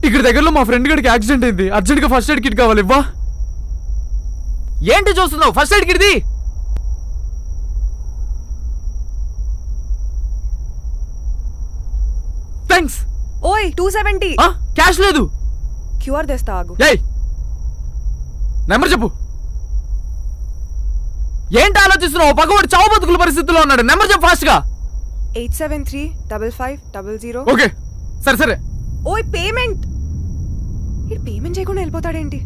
ఇక్కడ దగ్గరలో మా ఫ్రెండ్ గడికి యాక్సిడెంట్ అయింది, అర్జెంట్ గా ఫస్ట్ ఎయిడ్ కిట్ కావాలి. ఇవ్వా. ఏంటి చూస్తున్నావు? ఫస్ట్ ఎయిడ్ కిట్ది. థ్యాంక్స్. ఓయ్ 270. క్యాష్ లేదు. క్యూఆర్ తెస్తా ఆగు. ఏయ్ నెంబర్ చెప్పు. ఏంటి ఆలోచిస్తున్నావు? పక్కవాడు చావు బతుకుల పరిస్థితిలో ఉన్నాడు. నెంబర్ చెప్పు ఫాస్ట్ గా. 8735500. ఓకే సరే సరే. ఓయ్ పేమెంట్. ఇది పేమెంట్ చేయకుండా వెళ్ళిపోతాడేంటి?